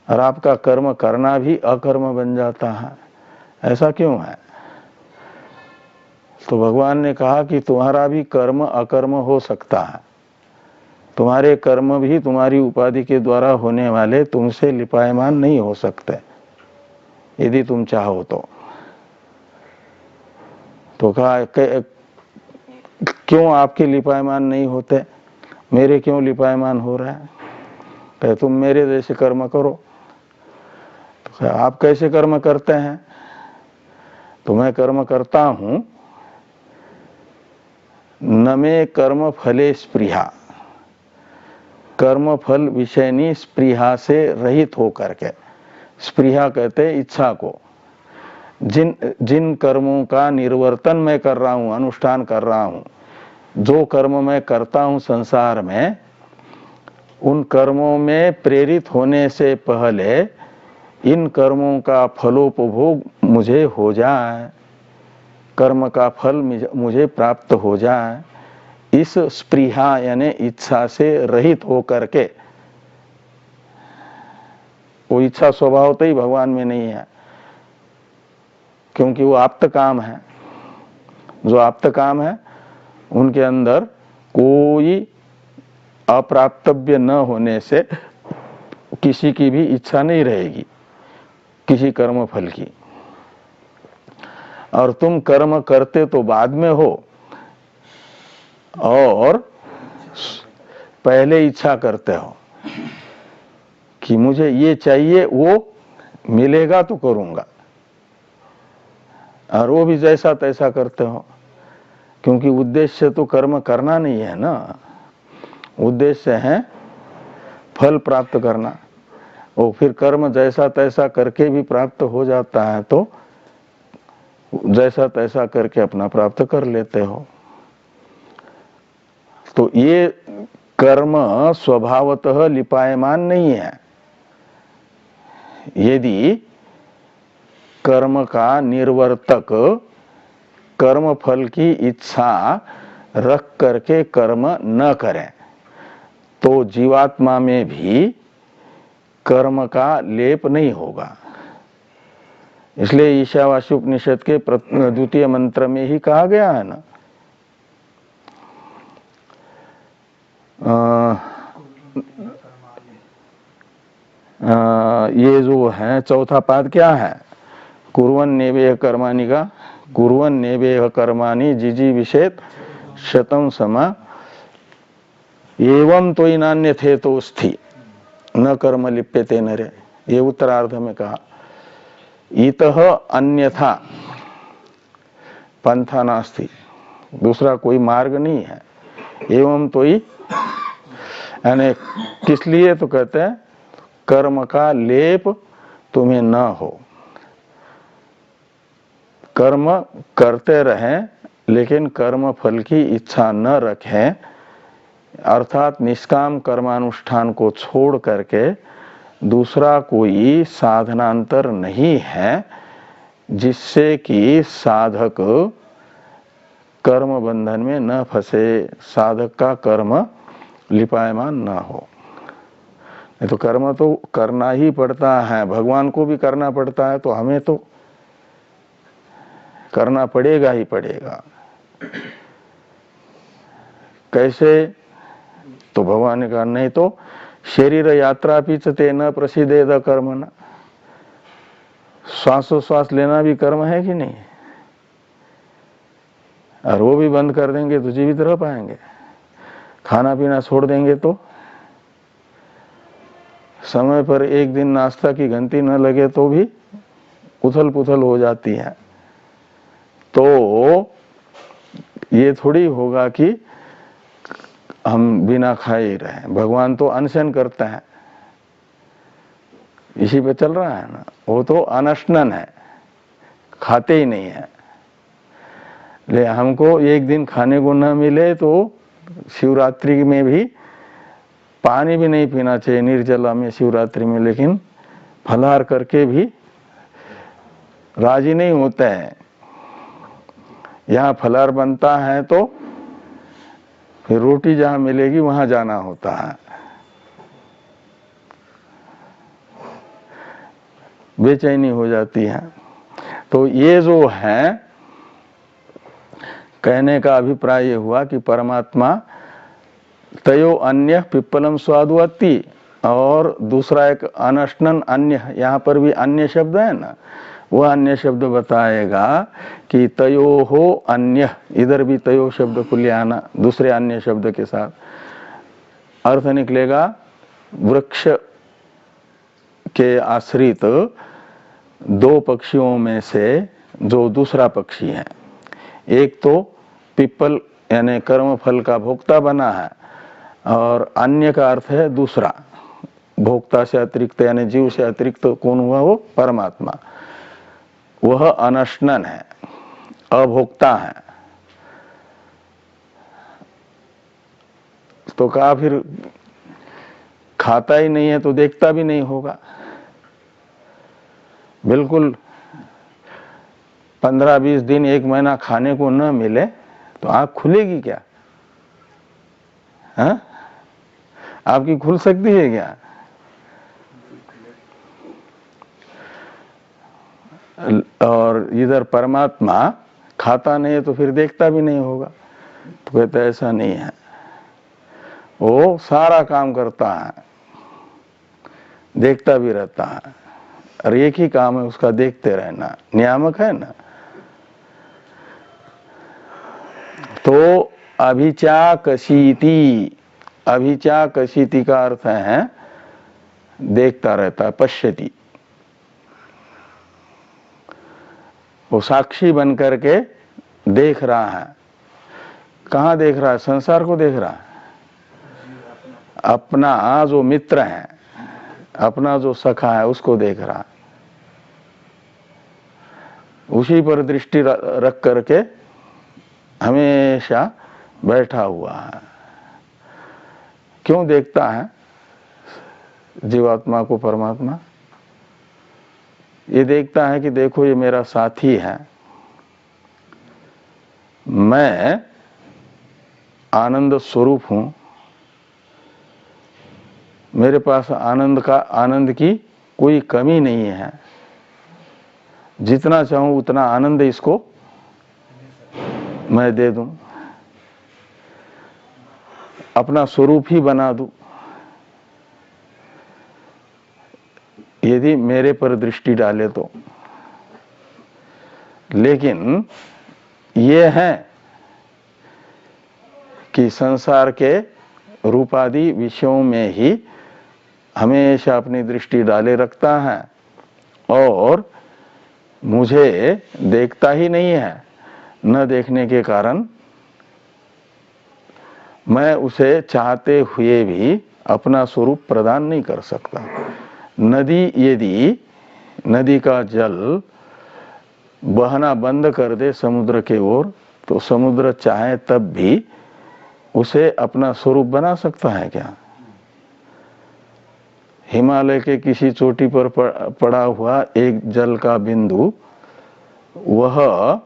S2: और आपका कर्म करना भी अकर्म बन जाता है। ऐसा क्यों है? तो भगवान ने कहा कि तुम्हारा भी कर्म अकर्म हो सकता है, तुम्हारे कर्म भी तुम्हारी उपाधि के द्वारा होने वाले तुमसे लिपायमान नहीं हो सकते यदि तुम चाहो तो कहा क्यों आपके लिपायमान नहीं होते, मेरे क्यों लिपायमान हो रहा है? कहे तुम मेरे जैसे कर्म करो। तो आप कैसे कर्म करते हैं? तो मैं कर्म करता हूं न मे कर्म फले स्पृहा, कर्म फल विषयनी स्पृहा से रहित होकर के। स्पृहा कहते इच्छा को। जिन कर्मों का निर्वर्तन मैं कर रहा हूं, अनुष्ठान कर रहा हूं, जो कर्म मैं करता हूं संसार में, उन कर्मों में प्रेरित होने से पहले इन कर्मों का फलोपभोग मुझे हो जाए, कर्म का फल मुझे प्राप्त हो जाए, इस स्पृहा यानी इच्छा से रहित होकर के। वो इच्छा स्वभावतः ही भगवान में नहीं है, क्योंकि वो आप्त काम है। जो आप्त काम है उनके अंदर कोई अप्राप्तव्य न होने से किसी की भी इच्छा नहीं रहेगी किसी कर्म फल की। और तुम कर्म करते तो बाद में हो और पहले इच्छा करते हो कि मुझे ये चाहिए, वो मिलेगा तो करूंगा, और वो भी जैसा तैसा करते हो, क्योंकि उद्देश्य तो कर्म करना नहीं है ना, उद्देश्य है फल प्राप्त करना। और फिर कर्म जैसा तैसा करके भी प्राप्त हो जाता है तो जैसा तैसा करके अपना प्राप्त कर लेते हो। तो ये कर्म स्वभावतः लिपायमान नहीं है। यदि कर्म का निर्वर्तक कर्म फल की इच्छा रख करके कर्म न करें तो जीवात्मा में भी कर्म का लेप नहीं होगा। इसलिए ईशावास्य उपनिषद के द्वितीय मंत्र में ही कहा गया है ना, ये जो है चौथा पाद क्या है, कुर्वन् नेवेह कर्माणि का, कुर्वन् नेवेह कर्माणि जिजी विषेत शतम समा एवं तो नान्य थे तो स्थि न कर्म लिप्यते नरे, ये उत्तरार्ध में कहा। इतः अन्यथा पंथा नास्ति, दूसरा कोई मार्ग नहीं है। एवं तो ही यानी किस लिए तो कहते हैं कर्म का लेप तुम्हें न हो, कर्म करते रहें लेकिन कर्म फल की इच्छा न रखें, अर्थात निष्काम कर्मानुष्ठान को छोड़ करके दूसरा कोई साधनांतर नहीं है जिससे कि साधक कर्म बंधन में न फंसे, साधक का कर्म लिपायमान न हो। नहीं तो कर्म तो करना ही पड़ता है, भगवान को भी करना पड़ता है तो हमें तो करना पड़ेगा ही पड़ेगा। कैसे, तो भगवान ने कहा नहीं तो शरीर यात्रा पीछते न प्रसिद्धेद कर्मणा, श्वासोश्वास लेना भी कर्म है कि नहीं, और वो भी बंद कर देंगे तो जीवित रह पाएंगे, खाना पीना छोड़ देंगे तो, समय पर एक दिन नाश्ता की घंटी न लगे तो भी उथल पुथल हो जाती है। तो ये थोड़ी होगा कि हम बिना खाए ही रहे, भगवान तो अनशन करते हैं, इसी पे चल रहा है ना, वो तो अनशनन है, खाते ही नहीं है। ले हमको एक दिन खाने को न मिले तो शिवरात्रि में भी पानी भी नहीं पीना चाहिए निर्जला में शिवरात्रि में, लेकिन फलाहार करके भी राजी नहीं होते हैं। यहाँ फलाहार बनता है तो फिर रोटी जहाँ मिलेगी वहां जाना होता है, बेचैनी हो जाती है। तो ये जो है कहने का अभिप्राय ये हुआ कि परमात्मा तयो अन्य पिप्पलम स्वादुवत्ति, और दूसरा एक अनशनन अन्य, यहाँ पर भी अन्य शब्द है ना, वह अन्य शब्द बताएगा कि तयो हो अन्य, इधर भी तयो शब्द को ले आना दूसरे अन्य शब्द के साथ, अर्थ निकलेगा वृक्ष के आश्रित दो पक्षियों में से जो दूसरा पक्षी है, एक तो पिप्पल यानी कर्म फल का भोक्ता बना है, और अन्य का अर्थ है दूसरा, भोक्ता से अतिरिक्त यानी जीव से अतिरिक्त तो कौन हुआ, वो परमात्मा, वह अनशनन है, अभोक्ता है। तो कहा फिर खाता ही नहीं है तो देखता भी नहीं होगा, बिल्कुल 15-20 दिन 1 महीना खाने को न मिले तो आंख खुलेगी क्या, हाँ? आपकी खुल सकती है क्या? और इधर परमात्मा खाता नहीं है तो फिर देखता भी नहीं होगा, तो कहते ऐसा नहीं है, वो सारा काम करता है, देखता भी रहता है, और एक ही काम है उसका, देखते रहना, नियामक है ना। तो अभिचाकशीति, अभिचाकशीति का अर्थ है देखता रहता है, पश्यति, वो साक्षी बन करके देख रहा है। कहाँ देख रहा है? संसार को देख रहा है, अपना जो मित्र है, अपना जो सखा है उसको देख रहा है, उसी पर दृष्टि रख करके हमेशा बैठा हुआ है। क्यों देखता है जीवात्मा को परमात्मा? ये देखता है कि देखो ये मेरा साथी है, मैं आनंद स्वरूप हूं, मेरे पास आनंद की कोई कमी नहीं है, जितना चाहूं उतना आनंद इसको मैं दे दूं, अपना स्वरूप ही बना दूं, यदि मेरे पर दृष्टि डाले तो। लेकिन ये है कि संसार के रूपादि विषयों में ही हमेशा अपनी दृष्टि डाले रखता है और मुझे देखता ही नहीं है। न देखने के कारण मैं उसे चाहते हुए भी अपना स्वरूप प्रदान नहीं कर सकता। नदी का जल बहना बंद कर दे समुद्र के ओर, तो समुद्र चाहे तब भी उसे अपना स्वरूप बना सकता है क्या? हिमालय के किसी चोटी पर पड़ा हुआ एक जल का बिंदु, वह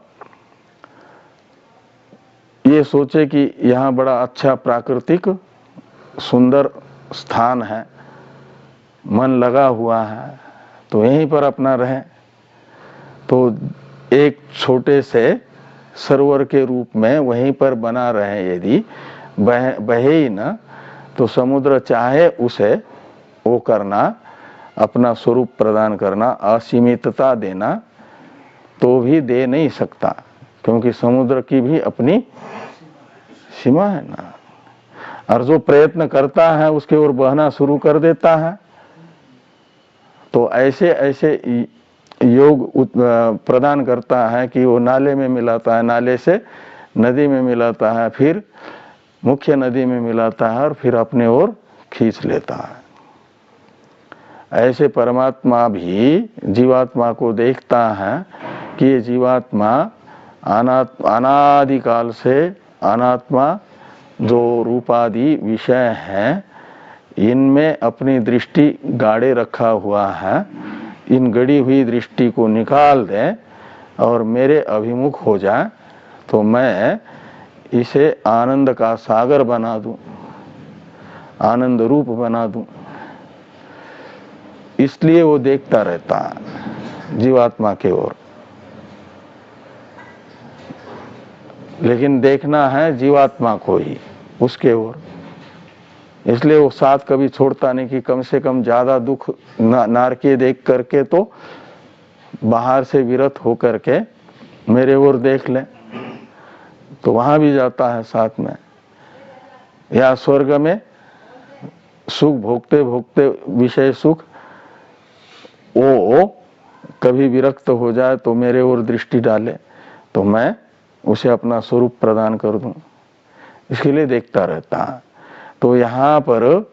S2: ये सोचे कि यहाँ बड़ा अच्छा प्राकृतिक सुंदर स्थान है, मन लगा हुआ है, तो यहीं पर अपना रहे, तो एक छोटे से सरोवर के रूप में वहीं पर बना रहे। यदि बहे ही न, तो समुद्र चाहे उसे वो करना, अपना स्वरूप प्रदान करना, असीमितता देना, तो भी दे नहीं सकता, क्योंकि समुद्र की भी अपनी सीमा है ना। और जो प्रयत्न करता है उसके ओर बहना शुरू कर देता है। तो ऐसे ऐसे योग प्रदान करता है कि वो नाले में मिलाता है, नाले से नदी में मिलाता है, फिर मुख्य नदी में मिलाता है और फिर अपने ओर खींच लेता है। ऐसे परमात्मा भी जीवात्मा को देखता है कि ये जीवात्मा अनादिकाल से अनात्मा जो रूपादि विषय हैं, इनमें अपनी दृष्टि गाड़े रखा हुआ है। इन गड़ी हुई दृष्टि को निकाल दे और मेरे अभिमुख हो जाए, तो मैं इसे आनंद का सागर बना दूं, आनंद रूप बना दूं। इसलिए वो देखता रहता है जीवात्मा के ओर। लेकिन देखना है जीवात्मा को ही, उसके ओर। इसलिए वो साथ कभी छोड़ता नहीं कि कम से कम ज्यादा दुख नारकीय देख करके तो बाहर से विरत होकर के मेरे ओर देख ले, तो वहां भी जाता है साथ में। या स्वर्ग में सुख भोगते भोगते विषय सुख, वो कभी विरक्त हो जाए तो मेरे ओर दृष्टि डाले, तो मैं उसे अपना स्वरूप प्रदान कर दूं। इसके लिए देखता रहता है। तो यहाँ पर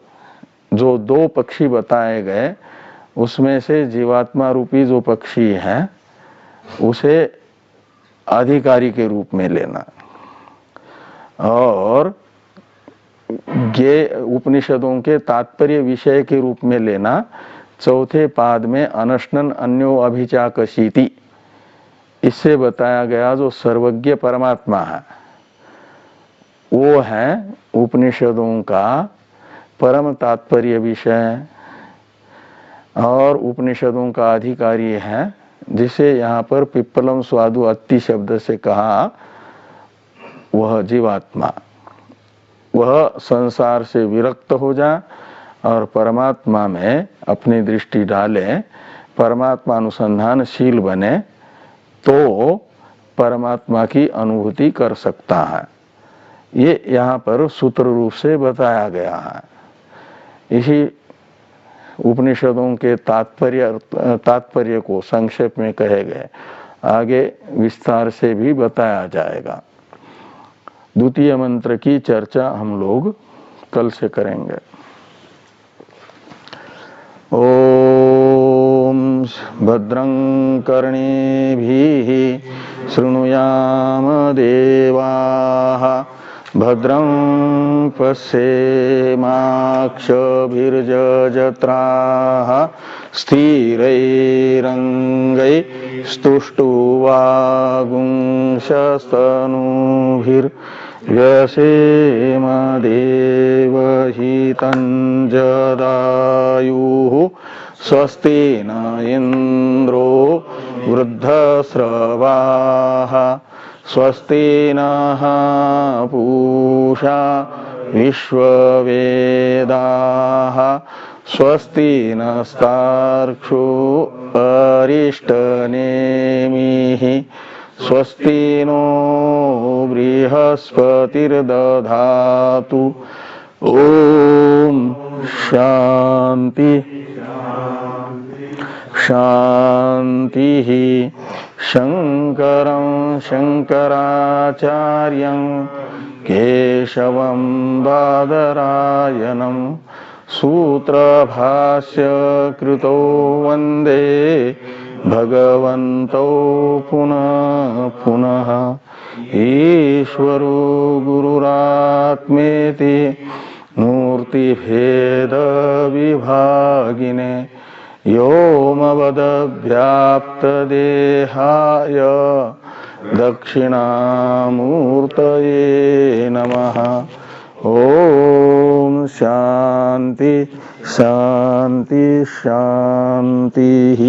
S2: जो दो पक्षी बताए गए, उसमें से जीवात्मा रूपी जो पक्षी है उसे अधिकारी के रूप में लेना, और ये उपनिषदों के तात्पर्य विषय के रूप में लेना। चौथे पाद में अनशनन अन्यो अभिचाकशीति, इससे बताया गया जो सर्वज्ञ परमात्मा है, वो है उपनिषदों का परम तात्पर्य विषय और उपनिषदों का अधिकारी है, जिसे यहाँ पर पिप्पलम स्वादु अत्ति शब्द से कहा, वह जीवात्मा। वह संसार से विरक्त हो जाए और परमात्मा में अपनी दृष्टि डाले, परमात्मा अनुसंधानशील बने, तो परमात्मा की अनुभूति कर सकता है। ये यहाँ पर सूत्र रूप से बताया गया है। इसी उपनिषदों के तात्पर्य को संक्षेप में कहे गए, आगे विस्तार से भी बताया जाएगा। द्वितीय मंत्र की चर्चा हम लोग कल से करेंगे। ओम भद्रं कर्णेभिः शृणुयाम देवाः, भद्रं पश्येमाक्षभिर्यजत्राः, स्थिरैरङ्गैः स्तुष्टुवागुंशस्तनूभिर्व्यसेम देवहितं जदायुः स्वस्ति न इन्द्रो वृद्धस्रवाः स्वस्ति नः पूषा विश्ववेदाः स्वस्ति नस्तार्क्ष्यो अरिष्टनेमिः स्वस्ति नो बृहस्पतिर्दधातु ॐ शान्ति शान्तिः शङ्करं शङ्कराचार्यं केशवं बादरायणं सूत्रभाष्य कृतो वन्दे भगवन्तौ पुनः पुनः ईश्वरो गुरुरात्मेति मूर्तिभेदविभागिने व्योमवद्व्याप्तदेहाय दक्षिणामूर्तये नमः। ॐ शान्ति शान्ति शान्तिः।